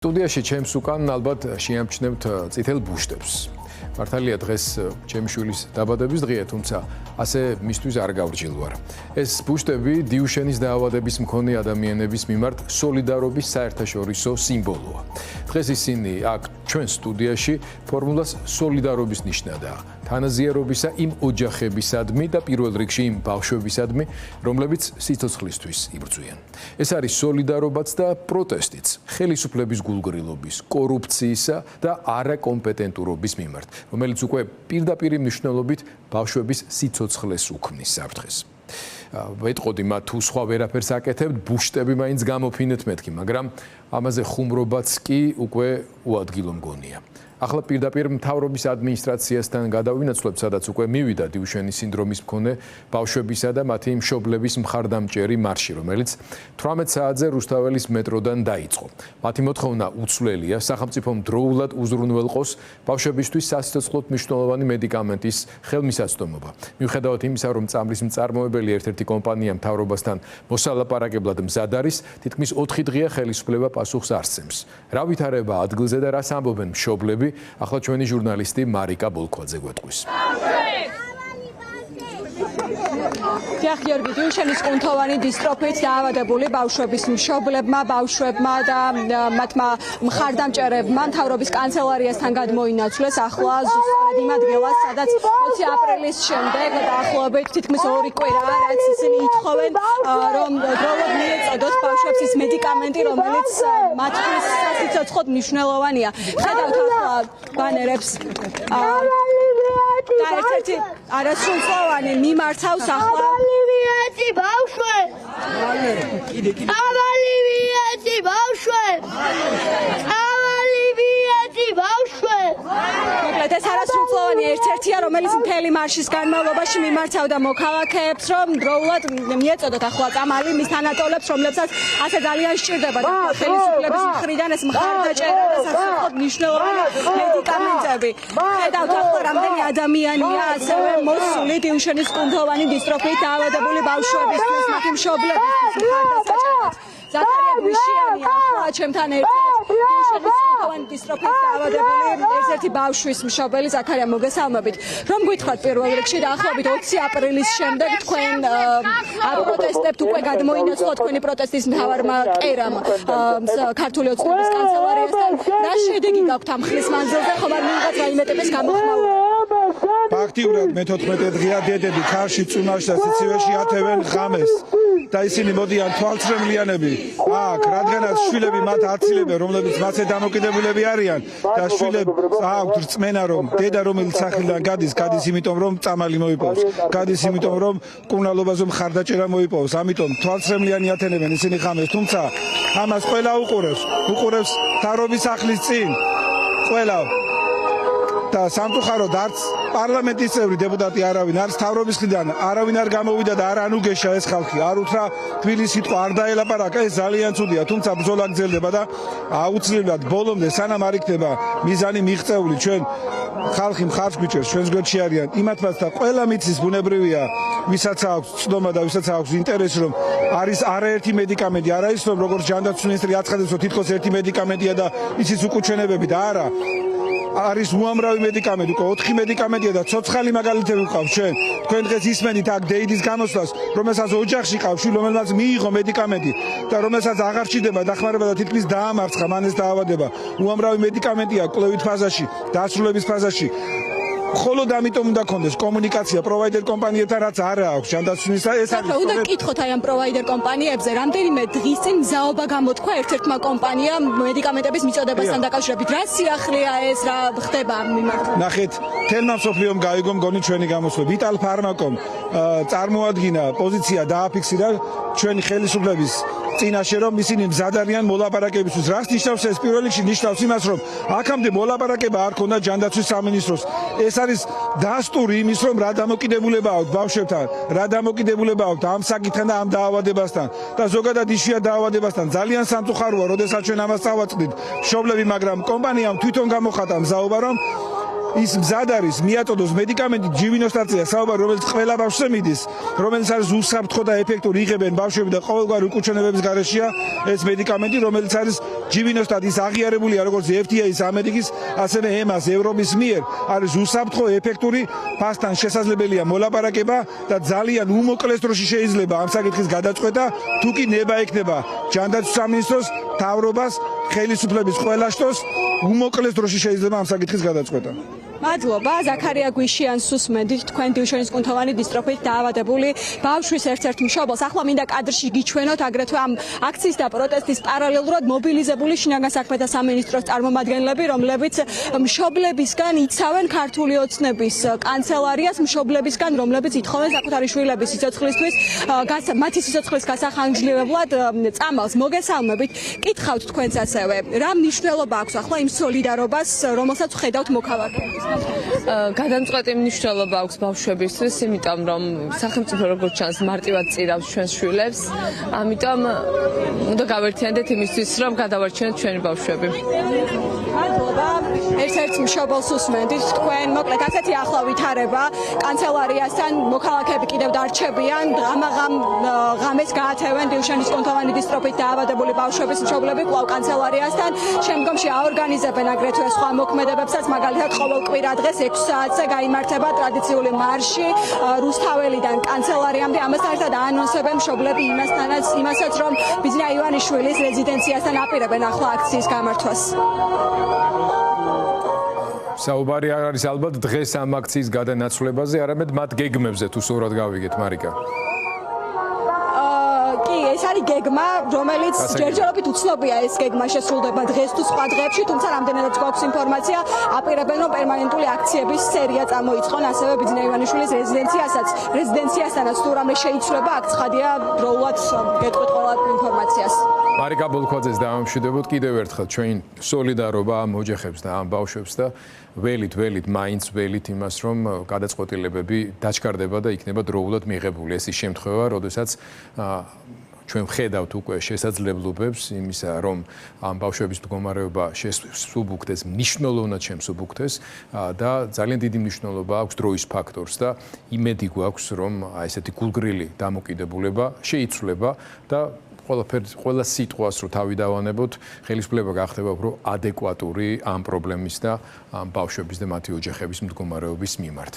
სტუდიაში ჩემს უკან ალბათ შეამჩნევთ წითელ ბუშტებს. მართალია დღეს ჩემი შვილის დაბადების დღეა, თუმცა ასე მისთვის არ გავრჯილ ვარ. ეს ბუშტები დიუშენის დაავადების მქონე ადამიანების მიმართ სოლიდარობის საერთაშორისო სიმბოლოა. დღეს ისინი აქ ჩვენ სტუდიაში ფორმულას სოლიდარობის ნიშნადაა. თანაზიარობისა იმ ოჯახებისადმი და პირველ რიგში იმ ბავშვებისადმი, რომლებიც სიცოცხლისთვის იბრძვიან. ეს არის სოლიდარობაც და პროტესტიც ხელისუფლების გულგრილობის, კორუფციისა და არაკომპეტენტურობის მიმართ, რომელიც უკვე პირდაპირ მნიშვნელობით ბავშვების სიცოცხლეს უქმნის საფრთხეს. ვეტყოდი მათ თუ სხვა ვერაფერს აკეთებთ, ბუშტები მაინც გამოფინეთ მეთქი, მაგრამ ამაზე ხუმრობაც კი უკვე უადგილო მგონია. ახლა პირდაპირ მთავრობის ადმინისტრაციასთან გადავინაცვლებ, სადაც უკვე მივიდა დიუშენის სინდრომის მქონე ბავშვებისა და მათი მშობლების მხარდამჭერი მარში, რომელიც 18 საათზე რუსთაველის მეტროდან დაიწყო. მათი მოთხოვნა უცვლელია, სახელმწიფომ დროულად უზრუნველყოს ბავშვებისთვის სასიცოცხლოდ მნიშვნელოვანი მედიკამენტის ხელმისაწვდომობა. მიუხედავად იმისა, რომ წამლის მწარმოებელი ერთ-ერთი კომპანია მთავრობასთან მოსალაპარაკებლად მზად არის, თითქმის 4 დღეა ხელისუფლება პასუხს არ სცემს. რა ვითარება ადგილზე და რას ამბობენ მშობლები? ახლა ჩვენი ჟურნალისტი მარიკა ბოლქვაძე გვეტყვის. დიახ, გიორგი, დიუშენის კუნთოვანი დისტროფით დაავადებული ბავშვების მშობლებმა, ბავშვებმა და მათმა მხარდამჭერებმა მთავრობის კანცელარიასთან გადმოინაცვლეს ახლა ზუსტად იმ ადგილას, სადაც 20 აპრილის შემდეგ დაახლოებით თითქმის 2 კვირაა, რაც ისინი ითხოვენ, რომ დროულად მიეწოდოთ ბავშვებს ის მედიკამენტი, რომელიც მათთვის სასიცოცხლოდ მნიშვნელოვანია. ხედავთ ახლა ბანერებს. და ერთ-ერთი არასრულწლოვანი მიმართავს ახლა ავალივიეთი ბავშვი! ავალივიეთი ბავშვი! ავალივიეთი ბავშვი! მოკლედ ეს არასრულწლოვანი ერთ-ერთია, რომელიც მთელი მარშის განმავლობაში მიმართავდა მოქალაქეებს, რომ დროულად მიეწოდოთ ახლა წამალი მის თანატოლებს, რომლებსაც ასე ძალიან სჭირდება და ხელისუფლების მხრიდან ეს მხარდაჭერა და სასიცოცხლოდ მნიშვნელოვანი მედიკამენტები. ხედავთ ახლა რამდენი ადამიანია ასევე მოსული დიუშენის კუნთოვანი დისტროფით დაავადებული ბავშვებისთვის, მათი მშობლებისთვის მხარდასაჭერად. ზაქარია გვიშიანი ახლა ჩემთან ერთად დიუშენის კუნთოვანი დისტროფით დაავადებული ერთ-ერთი ბავშვის მშობელი. ზაქარია, მოგესალმებით. რომ გითხრათ პირველ რიგში დაახლოებით 20 აპრილის შემდეგ თქვენ აპროტესტებთ, უკვე გადმოინაცვლა თქვენი პროტესტის მთავარმა კერამ ქართული ოცნების კანცელარიასთან. რა შედეგი გაქვთ ამ ხნის მანძილზე? ხომ არ მიიღეთ რაიმე ტიპის გამოხმაურება? ფაქტიურად მე-14 დღეა დედები ქარში, წუნაში და სიცივეში ათევენ ღამეს და ისინი მოდიან თვალწრემლიანები აქ, რადგანაც შვილები მათ აცილებენ, რომლებიც მათზე დამოკიდებულები არიან და შვილებს აქვთ რწმენა, რომ დედა რომელიც სახლიდან გადის იმიტომ, რომ წამალი მოიპოვოს, გადის იმიტომ, რომ მკურნალობაზე მხარდაჭერა მოიპოვოს. ამიტომ თვალწრემლიანი ათენებენ ისინი ღამეს, თუმცა ამას ყველა უყურებს მთავრობის სახლის წინ ყველა და სამწუხაროდ არც პარლამენტის წევრი დეპუტატი არავინ, არც მთავრობის მხრიდან არავინ არ გამოვიდა და არ ანუგეშა ეს ხალხი, არ უთხრა თბილისის სიტყვა, არ დაელაპარაკა, ეს ძალიან ცუდია, თუმცა ბრძოლა გრძელდება და აუცილებლად ბოლომდე სანამ არ იქნება მიზანი მიღწეული, ჩვენ ხალხი მხარს გვიჭერს, ჩვენს გვერდში არიან იმათაც და ყველა მიცის ბუნებრივია, ვისაც აქვს ცდომა და ვისაც აქვს ინტერესი, რომ არის არაერთი მედიკამენტი, არა ის, რომ როგორც ჯანდაცვის მინისტრი აცხადებს, რომ თითქოს ერთი მედიკამენტია და ისიც უკუჩვენებები და არა არის უამრავი მედიკამენტი, უკვე 4 მედიკამენტია და ცოცხალი მაგალითები ვყავს ჩვენ. თქვენ დღეს ისმენით აქ დეიდის გამოსვლას, რომელსაც ოჯახში ყავს შვილი, რომელსაც მიიღო მედიკამენტი და რომელსაც აღარ ჭირდება დახმარება და თითქმის დაამარცხა მან ეს დაავადება. უამრავი მედიკამენტია კვლევით ფაზაში, დასრულების ფაზაში. მხოლოდ ამიტომ უნდა კონდეს კომუნიკაცია პროვაიდერ კომპანიებთან, რაც არ აქვს ჯანდაცვის ეს არის. უნდა გკითხოთ აი ამ პროვაიდერ კომპანიებზე, რამდენიმე დღის წინ მზაობა გამოთქვა ერთ-ერთმა კომპანიამ მედიკამენტების მიწოდებასთან დაკავშირებით. რა სიახლეა ეს, რა ხდება ამ მიმართ? ნახეთ, თელმა მსოფლიომ გაიგო მგონი ჩვენი გამოსვლა. ვიტალ ფარმაკომ წარმოადგინა პოზიცია დააფიქსირა ჩვენი ხელისუფლების წინაშე, რომ ისინი მზად არიან მოლაპარაკებისთვის. რას ნიშნავს ეს? პირველ რიგში ნიშნავს იმას, რომ აქამდე მოლაპარაკება არ ქონდა ჯანდაცვის სამინისტროს. ეს არის დასტური იმის, რომ რა დამოკიდებულება აქვს ბავშვებთან, რა დამოკიდებულება აქვს ამ საკითხთან და ამ დაავადებასთან და ზოგადად იშვიათ დაავადებასთან. ძალიან სამწუხაროა, როდესაც ჩვენ ამას წავაწყდით მშობლები, მაგრამ კომპანიამ თვითონ გამოხატა მზაობა, რომ ის მზად არის მიაწოდოს მედიკამენტი ჯივინოსტაცია საუბარი რომელიც ყველა ბავშვზე მიდის რომელიც არის უსაფრთხო და ეფექტური იღებენ ბავშვები და ყოველგვარი უკუჩვენებების გარეშეა ეს მედიკამენტი რომელიც არის ჯივინოსტატი ის აღიარებულია როგორც FDA-ის ამერიკის ასევე EMA-ს ევროპის მიერ არის უსაფრთხო ეფექტური ფასთან შესაძლებელია მოლაპარაკება და ძალიან უმოკლეს დროში შეიძლება ამ საკითხის გადაწყვეტა თუ კი ნება ექნება ჯანდაცვის სამინისტროს მთავრობას ხელისუფლების ყველა შტოს უმოკლეს დროში შეიძლება ამ საკითხის გადაწყვეტა. მადლობა ზაქარია გვიშიანს უსმენდით თქვენ დიუშენის კუნთოვანი დისტროფით დაავადებული ბავშვის ერთ-ერთ მშობელს. ახლა მინდა კადრში გიჩვენოთ აგრეთვე ამ აქციის და პროტესტის პარალელურად მობილიზებული შინაგან საქმეთა სამინისტროს წარმომადგენლები, რომლებიც მშობლებისგან იცავენ ქართული ოცნების კანცელარიას, მშობლებისგან, რომლებიც ითხოვენ საკუთარი შვილების სიცოცხლისთვის, მათი სიცოცხლის გასახანგრძლივებლად წამალს. მოგესალმებით. კითხავთ თქვენც ასევე, რა მნიშვნელობა აქვს ახლა იმ სოლიდარობას, რომელსაც ხედავთ მოქალაქეებს? გადამწყვეტი მნიშვნელობა აქვს ბავშვებისთვის, იმიტომ რომ სახელმწიფო როგორც ჩანს მარტივად წირავს ჩვენს შვილებს, ამიტომ უნდა გავერთიანდეთ იმისთვის, რომ გადავარჩინოთ ჩვენი ბავშვები. მადლობა. ერთ-ერთ მშობელს უსმენდით თქვენ, მოკლედ ასეთი ახლა ვითარება კანცელარიასთან მოქალაქეები კიდევ დარჩებიან, ღამეს გაათევენ დიუშენის კუნთოვანი დისტროფით დაავადებული ბავშვების მშობლები კვლავ კანცელარიასთან, შემდგომში აორგანიზებენ აგრეთვე სხვა მოქმედებებსაც, მაგალითად ყოველკვირა დღეს 6 საათზე გაიმართება ტრადიციული მარში რუსთაველიდან კანცელარიამდე. ამასთან ერთად აანონსებენ მშობლები იმასაც, რომ ბიძინა ივანიშვილის რეზიდენციასთან აპირებენ ახლა აქციის გამართვას. საუბარი არის ალბათ დღეს ამ აქციის გადანაცვლებაზე, არამედ მათ გეგმებზე თუ სწორად გავიგეთ, მარიკა. ეს არის გეგმა, რომელიც ჯერჯერობით უცნობია ეს გეგმა შესრულდება დღეს თუ სხვა დღეებში, თუმცა რამდენადაც გვაქვს ინფორმაცია, აპირებენ რომ პერმანენტული აქციების სერია წამოიწყონ, ასევე ბიძინა ივანიშვილის რეზიდენციასთანაც თუ რამე შეიცვლება, აქ ცხადია დროულად გეტყვით ყველა ინფორმაციას. მარიკა ბოლქვაძეს დავამშვიდობოთ კიდევ ერთხელ ჩვენ სოლიდარობა ამ ოჯახებს და ამ ბავშვებს და ველით მაინც ველით იმას რომ გადაწყვეტილებები დაჩქარდება და იქნება დროულად მიღებული. ეს ის შემთხვევა, როდესაც ჩვენ ვხედავთ უკვე შესაძლებლობებს იმისა, რომ ამ ბავშვების მდგომარეობა შესუბუქდეს, მნიშვნელოვნად შემსუბუქდეს და ძალიან დიდი მნიშვნელობა აქვს დროის ფაქტორს და იმედი გვაქვს, რომ ესეთი გულგრილი დამოკიდებულება შეიცვლება და ყველა სიტყვას რო თავი დავანებოთ, ხელისუფლება გახდება უფრო ადეკვატური ამ პრობლემის და ამ ბავშვების და მათი ოჯახების მდგომარეობის მიმართ.